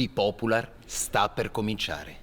Bipopular sta per cominciare.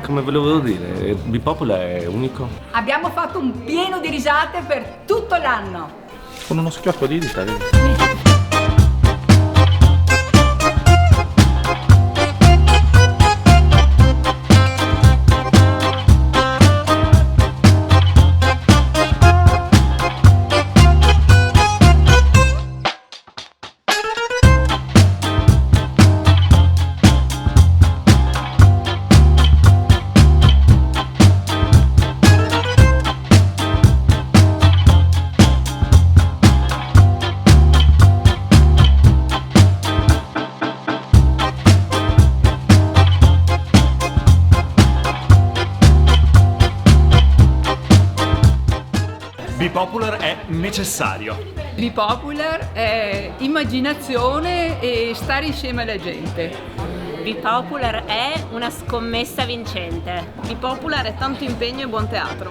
Come volevo dire, Bipopular è unico. Abbiamo fatto un pieno di risate per tutto l'anno. Con uno schiocco di dita, vedi? Bipopular è necessario. Bipopular è immaginazione e stare insieme alla gente. Bipopular è una scommessa vincente. Bipopular è tanto impegno e buon teatro.